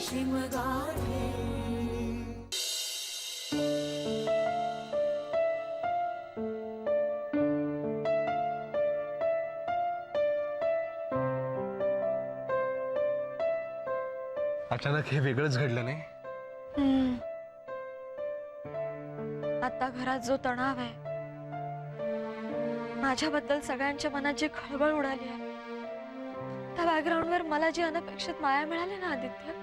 शिमगाठी. अचानक हे वेगळंच घडलं नाही. आता घरात जो तणाव आहे, माझ्याबद्दल सगळ्यांच्या मनात जी खळबळ उडाली आहे, त्या बॅकग्राऊंडवर मला जी अनपेक्षित माया मिळाली ना आदित्य,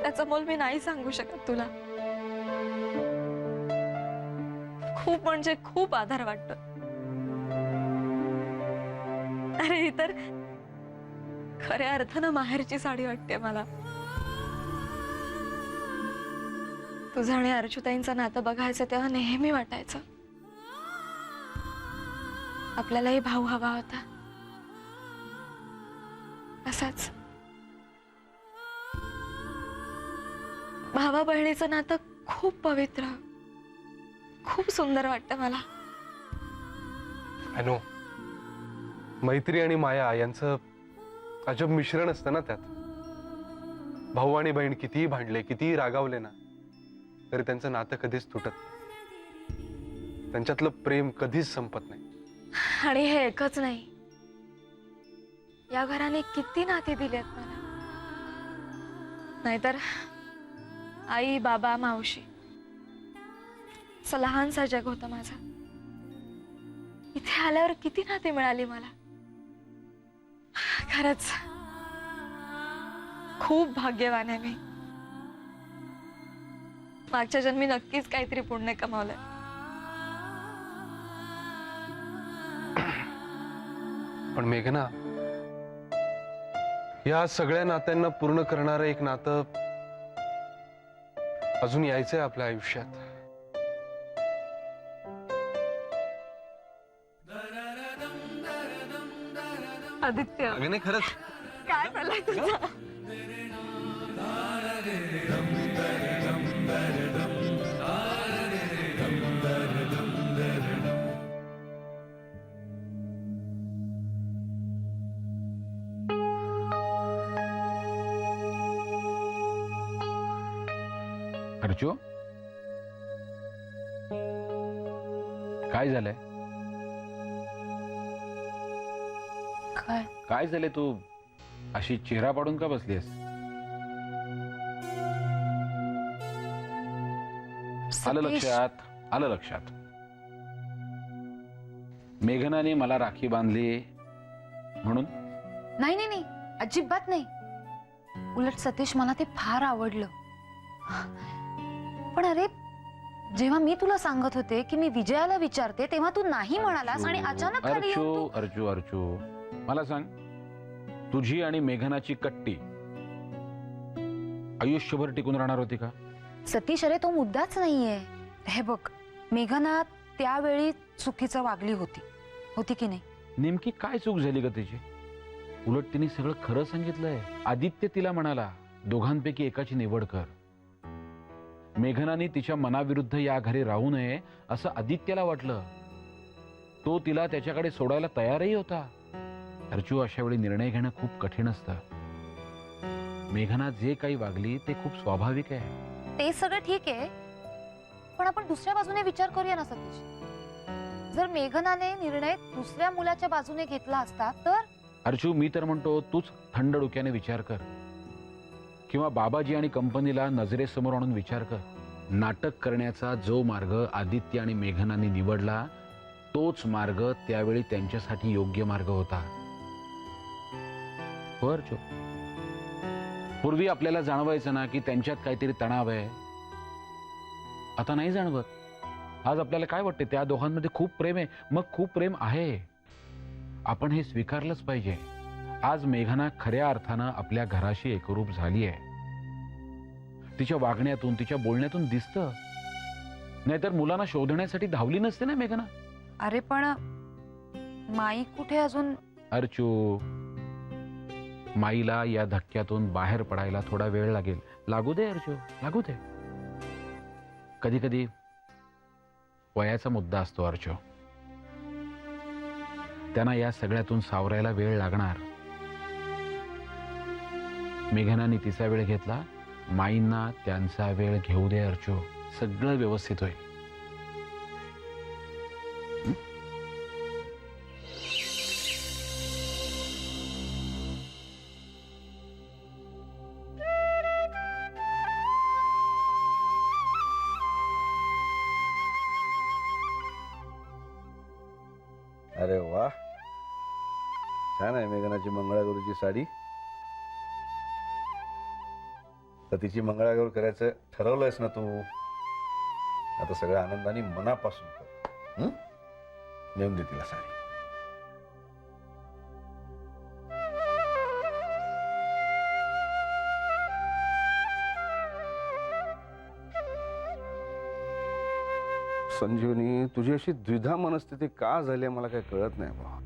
त्याचं मोल मी नाही सांगू शकत तुला. खूप म्हणजे खूप आधार वाटतो. अरे ही तर खऱ्या अर्थानं माहेरची साडी वाटते मला. तुझं आणि अर्जुताईंचं नातं बघायचं तेव्हा नेहमी वाटायचं आपल्यालाही भाऊ हवा होता. असाच भावा बहिणीचं नातं खूप पवित्र, खूप सुंदर वाटतं मला. आय नो, मैत्री आणि माया यांचं अजब मिश्रण असतं ना त्यात. भाऊ आणि बहीण कितीही भांडले, कितीही रागावले ना, तरी त्यांचं नातं कधीच तुटत नाही. त्यांच्यातलं प्रेम कधीच संपत नाही. आणि हे एकच नाही, या घराने किती नाती दिलेत मला. नाहीतर आई, बाबा, मावशी असं लहानसा जग होतं माझं. इथे आल्यावर किती नाती मिळाली मला. खरंच खूप भाग्यवान आहे मी. मागच्या जन्मी नक्कीच काहीतरी पुण्य कमावलंय. पण मेघना, या सगळ्या नात्यांना पूर्ण करणारं एक नातं अजून यायचंय आपल्या आयुष्यात. आदित्य, अगं नाही, खरंच काय झालंय तुझं? अर्जू, काय झालंय? काय झालंय? तू अशी चेहरा पाडून का बसलीस? आलं लक्षात. मेघनाने मला राखी बांधली म्हणून? नाही, अजिबात नाही. उलट सतीश, मला ते फार आवडलं. पण अरे, जेव्हा मी तुला सांगत होते की मी विजयाला विचारते, तेव्हा तू नाही म्हणालास आणि अचानक खाली येऊन अर्जू, मला सांग, तुझी आणि मेघनाची कट्टी आयुष्यभर टिकून राहणार होती का? सतीश, अरे तो मुद्दाच नाहीये. हे बघ, मेघना त्यावेळी चुकीचं वागली होती की नाही? नेमकी काय चूक झाली का तिची? उलट तिने सगळं खरं सांगितलंय. आदित्य तिला म्हणाला, दोघांपैकी एकाची निवड कर. मेघनाने तिच्या मनाविरुद्ध या घरी राहू नये असं आदित्यला वाटलं. तो तिला त्याच्याकडे सोडायला तयारही होता. अर्जू, अशा वेळी निर्णय घेणं खूप कठीण असतं. मेघना जे काही वागली ते खूप स्वाभाविक आहे. ते सगळं ठीक आहे, पण आपण दुसऱ्या बाजूने विचार करूया ना सतीश. जर मेघनाने निर्णय दुसऱ्या मुलाच्या बाजूने घेतला असता तर? अर्जू, मी तर म्हणतो तूच थंड डोक्याने विचार कर, किंवा बाबाजी आणि कंपनीला नजरेसमोर आणून विचार कर. नाटक करण्याचा जो मार्ग आदित्य आणि मेघनाने निवडला, तोच मार्ग त्यावेळी त्यांच्यासाठी योग्य मार्ग होता. अर्जू, पूर्वी आपल्याला जाणवायचं ना की त्यांच्यात काहीतरी तणाव आहे. आता नाही जाणवत. आज आपल्याला काय वाटते? त्या दोघांमध्ये खूप प्रेम आहे. मग खूप प्रेम आहे, आपण हे स्वीकारलंच पाहिजे. आज मेघना खऱ्या अर्थानं आपल्या घराशी एकरूप झाली आहे. तिच्या वागण्यातून, तिच्या बोलण्यातून दिसतं. नाहीतर मुलांना शोधण्यासाठी धावली नसते ना मेघना. अरे पण माई कुठे अजून? अर्चू, माईला या धक्क्यातून बाहेर पडायला थोडा वेळ लागेल. लागू दे अर्चू, लागू दे. कधी कधी वयाचा मुद्दा असतो अर्चू. त्यांना या सगळ्यातून सावरायला वेळ लागणार. मेघनाने तिचा वेळ घेतला, माईंना त्यांचा वेळ घेऊ दे अर्चो. सगळं व्यवस्थित होईल. अरे वा, छान आहे मेघनाची मंगळागौरीची साडी. तर तिची मंगळागौर करायचं ठरवलंयस ना तू? आता सगळ्या आनंदाने मनापासून कर. नेऊन दे तिला साडी. संजीवनी, तुझी अशी द्विधा मनस्थिती का झाली मला काही कळत नाही बा.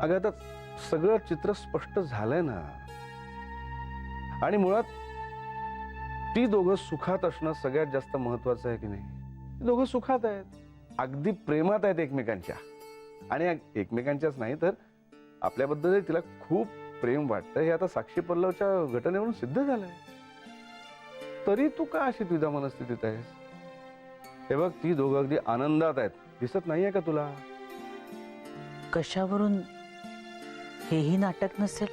अगं आता सगळं चित्र स्पष्ट झालंय ना. आणि मुळात ती दोघं सुखात असणं सगळ्यात जास्त महत्वाचं आहे की नाही? ती दोघं सुखात आहेत, अगदी प्रेमात आहेत एकमेकांच्या. आणि एकमेकांच्याच नाही तर आपल्याबद्दल तिला खूप प्रेम वाटतं हे आता साक्षी पल्लवच्या घटनेवरून सिद्ध झालंय. तरी तू का अशी तुझ्या मनस्थितीत आहेस? हे बघ, ती दोघं अगदी आनंदात आहेत. दिसत नाहीये का तुला? कशावरून हेही नाटक नसेल?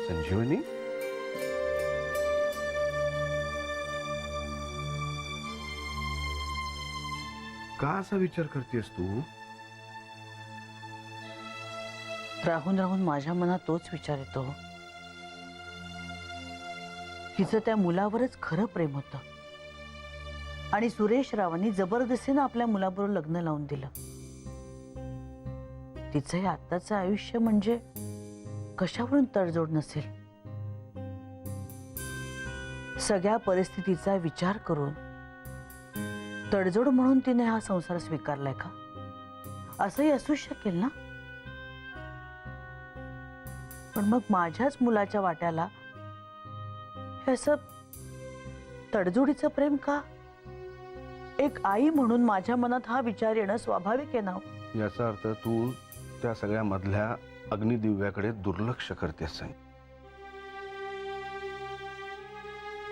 संजीवनी, का असा विचार करतेस तू? राहून राहून माझ्या मनात तोच विचार येतो. हिचं त्या मुलावरच खरं प्रेम होतं आणि सुरेश रावांनी जबरदस्तीनं आपल्या मुलाबरोबर लग्न लावून दिलं. तिचं हे आत्ताचं आयुष्य म्हणजे कशावरून तडजोड नसेल? सगळ्या परिस्थितीचा विचार करून तडजोड म्हणून तिने हा संसार स्वीकारलाय का? असंही असू शकेल ना. पण मग माझ्याच मुलाच्या वाट्याला हे असं तडजोडीचं प्रेम का? एक आई म्हणून माझ्या मनात हा विचार येणं स्वाभाविक आहे ना. याचा अर्थ तू त्या सगळ्या मधल्या अग्निदिव्याकडे दुर्लक्ष करतेस.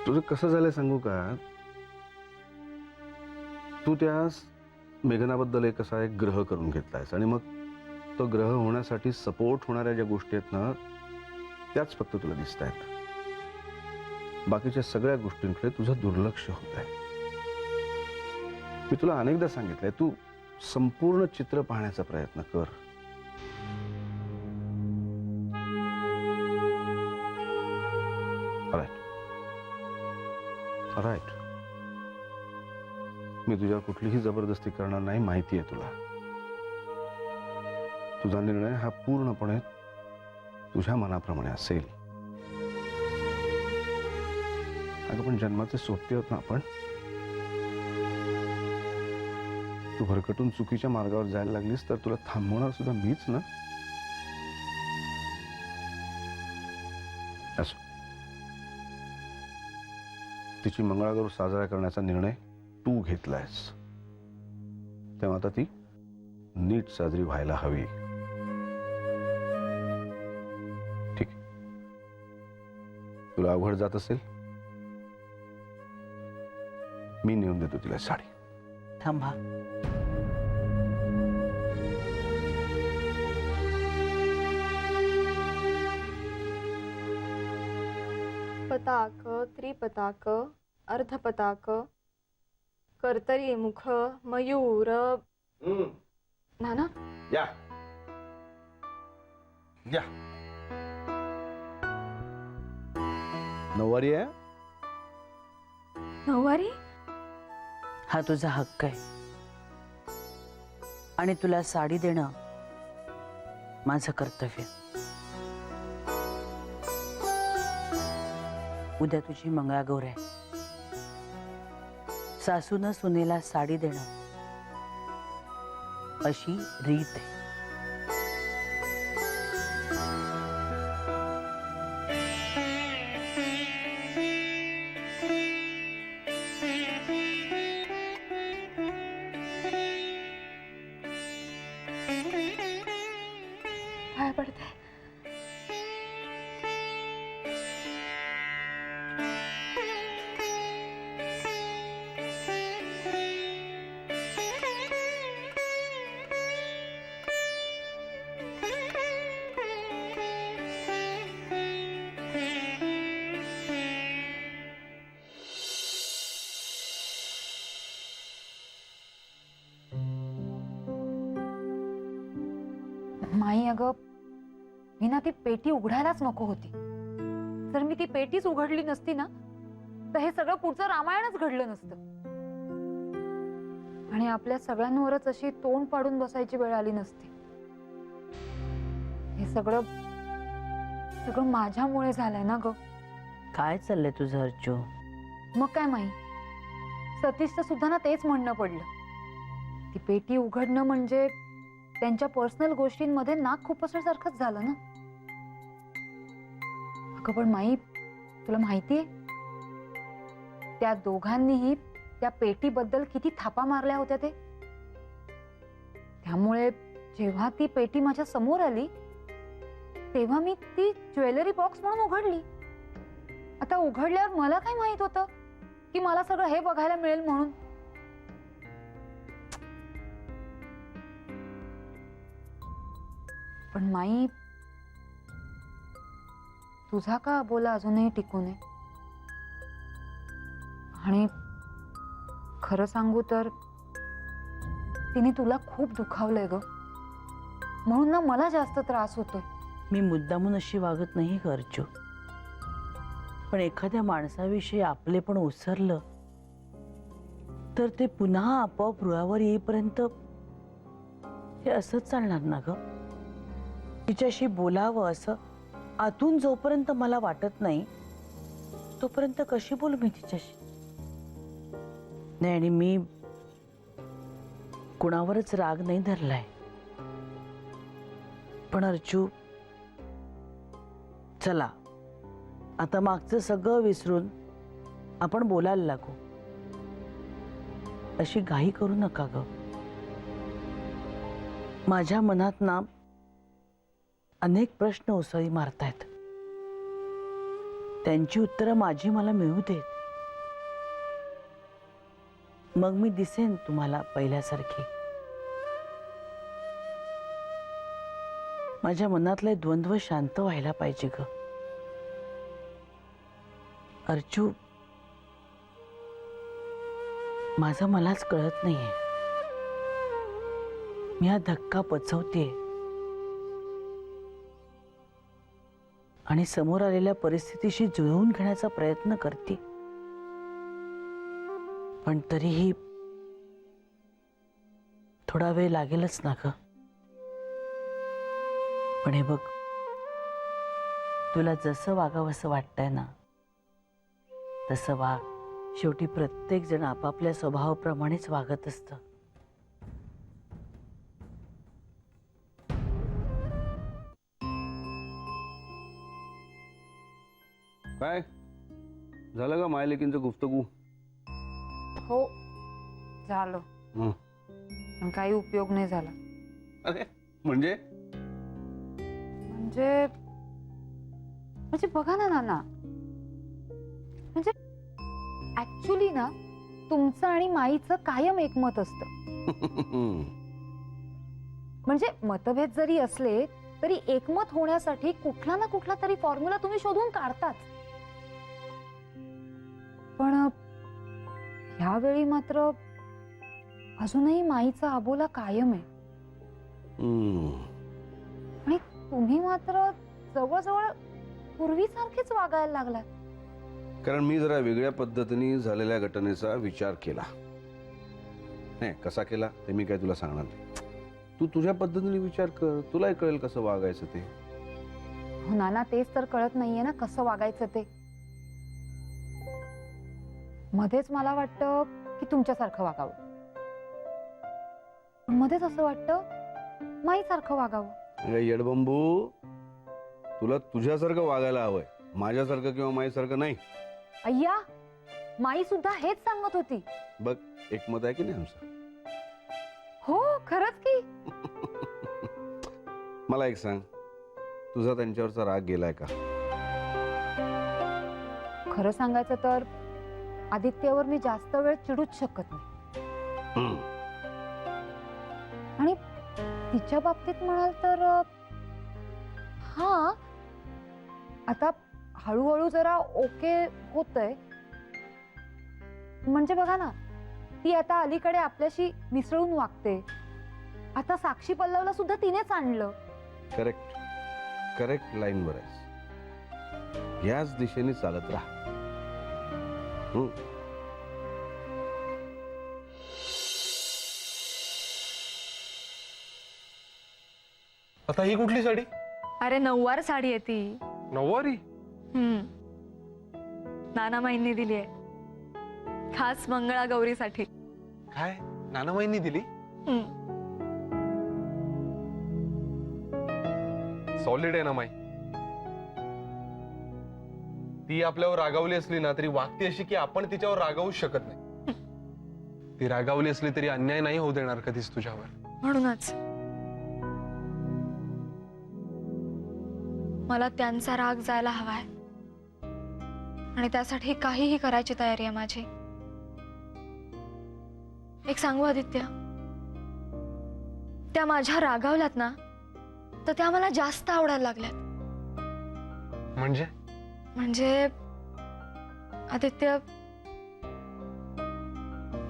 तुझं कसं झालंय सांगू का? तू त्या मेघनाबद्दल एक असा एक ग्रह करून घेतलायस आणि मग तो ग्रह होण्यासाठी सपोर्ट होणाऱ्या ज्या गोष्टी आहेत ना त्याच फक्त तुला दिसत आहेत. बाकीच्या सगळ्या गोष्टींकडे तुझं दुर्लक्ष होत आहे. मी तुला अनेकदा सांगितलंय, तू संपूर्ण चित्र पाहण्याचा प्रयत्न कर. राईट. मी तुझ्यावर कुठलीही जबरदस्ती करणार नाही, माहिती आहे तुला. तुझा निर्णय हा पूर्णपणे तुझ्या मनाप्रमाणे असेल. अगं पण जन्माचे सोबती आहोत ना आपण. तू भरकटून चुकीच्या मार्गावर जायला लागलीस तर तुला थांबवणार सुद्धा मीच ना. असो, तिची मंगळागौर साजरा करण्याचा निर्णय तू घेतलायस तेव्हा आता ती नीट साजरी व्हायला हवी. ठीक आहे, तुला अवघड जात असेल, मी नेऊन देतो तिला साडी. थांबा. पताक, त्रिपताक, अर्धपताक, कर्तरी मुख, मयूर. नाना, या या. नऊवारी आहे. नऊवारी? हा तुझा हक्क आहे आणि तुला साडी देणं माझं कर्तव्य. उद्या तुझी मंगळागौर आहे. सासूनं सुनेला साडी देणं अशी रीत आहे. पाया पडते. अगं, मी ना ती पेटी उघडायलाच नको होती. जर मी ती पेटीच उघडली नसती ना, तर हे सगळं पुढचं रामायणच घडलं नसतं आणि आपल्या सगळ्यांवरच अशी तोंड पाडून बसायची वेळ आली नसती. हे सगळं सगळं माझ्यामुळे झालंय ना ग. काय चाललंय तुझं अर्जू? मग काय माही, सतीशचं सुद्धा ना तेच म्हणणं पडलं. ती पेटी उघडणं म्हणजे त्यांच्या पर्सनल गोष्टींमध्ये नाक खुपसण्यासारखंच झालं ना. अगं पण माई, तुला माहितीये त्या दोघांनीही त्या पेटीबद्दल किती थापा मारल्या होत्या ते. त्यामुळे जेव्हा ती पेटी माझ्या समोर आली तेव्हा मी ती ज्वेलरी बॉक्स म्हणून उघडली. आता उघडल्यावर मला काय माहित होतं की मला सगळं हे बघायला मिळेल म्हणून. पण माई, तुझा का अबोला अजूनही टिकून आहे. आणि खरं सांगू तर तिने तुला खूप दुखावलंय ग, म्हणून ना मला जास्त त्रास होतोय. मी मुद्दामून अशी वागत नाही ग अर्जू, पण एखाद्या माणसाविषयी आपले पण ओसरलं तर ते पुन्हा आपोआप रुळावर येईपर्यंत हे असंच चालणार ना ग. तिच्याशी बोलावं असं आतून जोपर्यंत मला वाटत नाही तोपर्यंत कशी बोलू मी तिच्याशी? नाही, आणि मी कुणावरच राग नाही धरलाय. पण अर्जू, चला आता मागचं सगळं विसरून आपण बोलायला लागू. अशी घाई करू नका ग. माझ्या मनात ना अनेक प्रश्न उसळी मारतायत. त्यांची उत्तरं माझी मला मिळू देत, मग मी दिसेन तुम्हाला पहिल्यासारखी. माझ्या मनातले द्वंद्व शांत व्हायला पाहिजे ग अर्जू. माझं मलाच कळत नाहीये, मी हा धक्का पचवतेय आणि समोर आलेल्या परिस्थितीशी जुळवून घेण्याचा प्रयत्न करते. पण तरीही थोडा वेळ लागेलच ना ग. पण हे बघ, तुला जसं वागावंसं वाटतंय ना तसं वाग. शेवटी प्रत्येक जण आपापल्या स्वभावाप्रमाणेच वागत असतं. काय झालं का मायलेकींचं गुफ्तगू? हो झालं, हं. पण काही उपयोग नाही झाला. अरे म्हणजे म्हणजे म्हणजे बघा ना नाना, म्हणजे ऍक्च्युली ना तुमचं आणि माईचं कायम एकमत असतं. म्हणजे मतभेद जरी असले तरी एकमत होण्यासाठी कुठला ना कुठला तरी फॉर्म्युला तुम्ही शोधून काढताच. पण ह्यावेळी मात्र अजूनही माईचा अबोला कायम आहे आणि तुम्ही मात्र जवळजवळ पूर्वीसारखेच वागायला लागलात. कारण मी जरा वेगळ्या पद्धतीने झालेल्या घटनेचा विचार केला. नाही, कसा केला ते मी काय तुला सांगणार नाही. तू तुझ्या पद्धतीने विचार कर, तुलाही कळेल कसं वागायचं ते. हो नाना, तेच तर कळत नाहीये ना कसं वागायचं ते. मध्येच मला वाटतं की तुमच्यासारखं वागावं, मध्येच असं वाटतं माईसारखं वागावं. अरे येडबंबू, तुला तुझ्यासारखं वागायला हवंय, माझ्यासारखं किंवा माईसारखं नाही. अय्या, माई सुद्धा हेच सांगत होती. बघ, एकमत आहे की नाही आमचं? हो खरंच की. मला एक सांग, तुझा त्यांच्यावरचा राग गेलाय का? खरं सांगायचं तर आदित्यवर मी जास्त वेळ चिडूच शकत नाही. आणि तिच्या बाबतीत म्हणाल तर हा, आता हळूहळू जरा ओके होतंय. म्हणजे बघा ना, ती आता अलीकडे आपल्याशी मिसळून वागते. आता साक्षी पल्लवला सुद्धा तिनेच आणलं. करेक्ट करेक्ट लाईनवर आहेस. याच दिशेने चालत राहा. आता ही कुठली साडी? अरे नऊवार साडी आहे ती. नऊवारी? नानामाईंनी दिली आहे खास मंगळागौरीसाठी. काय नानाबाईंनी दिली? सॉलिड आहे ना माई. ती आपल्यावर रागावली असली ना तरी वागती अशी की आपण तिच्यावर रागावूच शकत नाही. ती रागावली असली तरी अन्याय नाही होऊ देणार कधीच तुझ्यावर. म्हणूनच मला त्यांचा राग जायला हवाय आणि त्यासाठी काहीही करायची तयारी आहे माझी. एक सांगू आदित्य, त्या माझ्या रागावल्यात ना तर त्या मला जास्त आवडायला लागल्यात. म्हणजे आदित्य,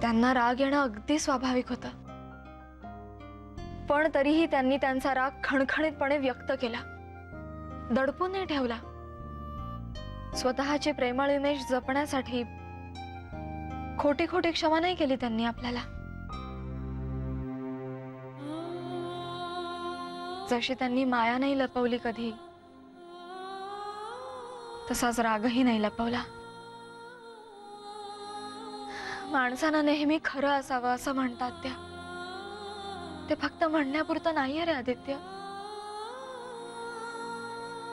त्यांना राग येणं अगदी स्वाभाविक होतं, पण तरीही त्यांनी त्यांचा राग खणखणीतपणे व्यक्त केला, दडपून नाही ठेवला. स्वतःची प्रेमळ इमेज जपण्यासाठी खोटी खोटी क्षमा नाही केली त्यांनी आपल्याला. जशी त्यांनी माया नाही लपवली कधी, तसाच रागही नाही लपवला. माणसानं नेहमी खरं असावं असं म्हणतात त्या. ते फक्त म्हणण्यापुरतं नाहीये रे आदित्य,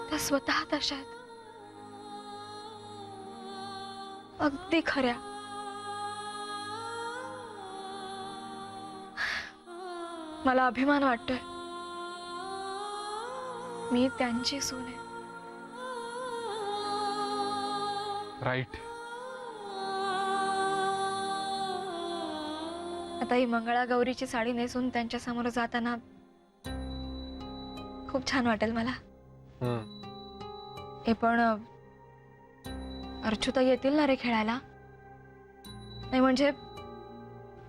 त्या स्वतः तशा आहेत, अगदी खऱ्या. मला अभिमान वाटतोय मी त्यांची सून आहे. राईट. आता ही मंगळागौरीची साडी नेसून त्यांच्या समोर जाताना खूप छान वाटेल मला. हे पण अर्चुता येतील ना रे खेळायला? नाही म्हणजे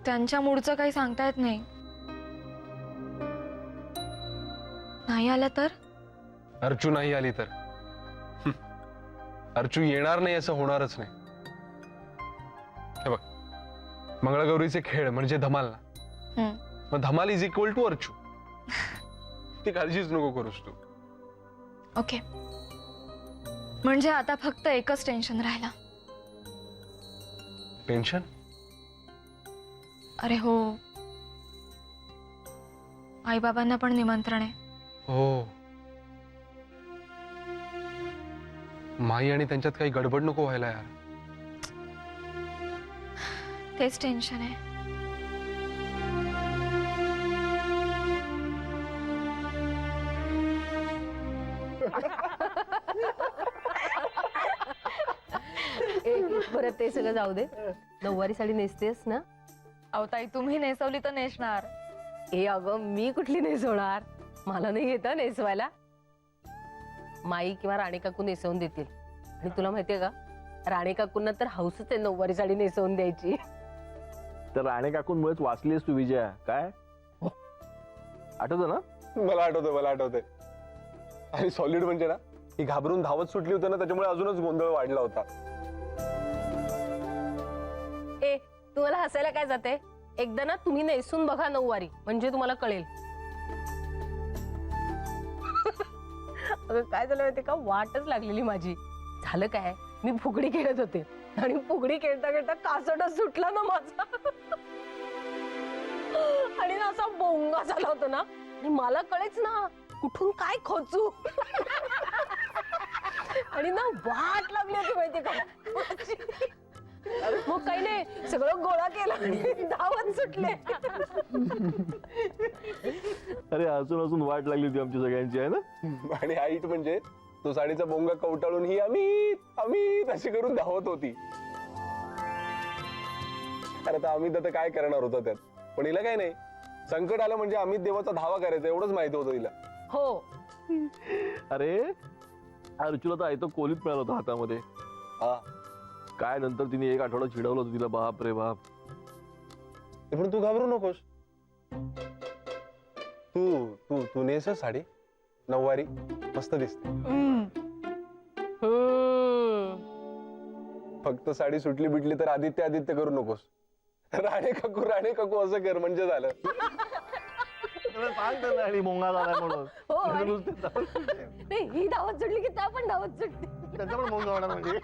त्यांच्या मूडचं काही सांगता येत नाही. नाही आल्या तर? अर्चू नाही आली तर? अर्चू येणार नाही असं होणारच नाही. हे बघ, मंगळागौरीचे खेळ म्हणजे धमाल ना, मग धमाल इज इक्वल टू अर्चू. ती काळजीच नको करूस तू. ओके, म्हणजे आता फक्त एकच टेन्शन राहिला. टेन्शन? अरे हो, आई बाबांना पण निमंत्रण आहे. हो, माई आणि त्यांच्यात काही गडबड नको व्हायला यार. तेच टेन्शन आहे. बरं ते सगळं जाऊ दे. नऊवारी साडी नेसतेस ना? अहो ताई, तुम्ही नेसवली तर नेसणार. ए अगं, मी कुठली नेसवणार? मला नाही येतं नेसवायला. माई किंवा राणी काकू नेसवून देतील. आणि तुला माहितीये का, राणी काकूंना तर हौसच आहे नऊवारी साडी नेसवून द्यायची. तर राणे काकूंमुळेच वाचलीस तू विजया. काय आठवतं ना? मला आठवतंय. आणि सॉलिड म्हणजे ना, ही घाबरून धावत सुटली होती ना, त्याच्यामुळे अजूनच गोंधळ वाढला होता. ए, तुम्हाला हसायला काय जाते? एकदा ना तुम्ही नेसून बघा नऊवारी, म्हणजे तुम्हाला कळेल. अगं काय झालं माहितीये का, वाटच लागलेली माझी. झालं काय, मी फुगडी खेळत होते आणि फुगडी खेळता खेळता कासडच सुटला ना माझा. आणि ना असा बोंगा झाला होता ना, आणि मला कळेच ना कुठून काय खोचू. आणि ना वाट लागली होती माहितीये का. मग काही नाही, सगळं गोळा केला आणि धावत सुटले. अरे हसून हसून वाट लागली होती आमची सगळ्यांची, आहे ना? आणि हाईट म्हणजे तो साडीचा बोंगा कवटाळून ही अमित अमित अशी करून धावत होती. अरे आता अमित आता काय करणार होता त्यात, पण हिला काय नाही, संकट आलं म्हणजे अमित देवाचा धावा करायचा एवढंच माहिती होतं हिला. हो, अरे अर्चूला तर आयतं कोलीत मिळालं होतं हातामध्ये. हा, काय नंतर तिने एक आठवडा चिडवलं होतं तिला. बाप रे बाप. पण तू घाबरू नकोस. तू तू तू नेस साडी, नऊवारी मस्त दिसते. फक्त साडी सुटली बिटली तर आदित्य आदित्य करू नकोस. राणे काकू असं कर म्हणजे झालं. सांग त्यांना आणि मोंगा झालाय म्हणून. हो, आणि- नुसते धावत सुटले. नाही, ही धावत सुटली की त्या पण धावत सुटली. त्यांचा पण मोंगा होणार म्हणजे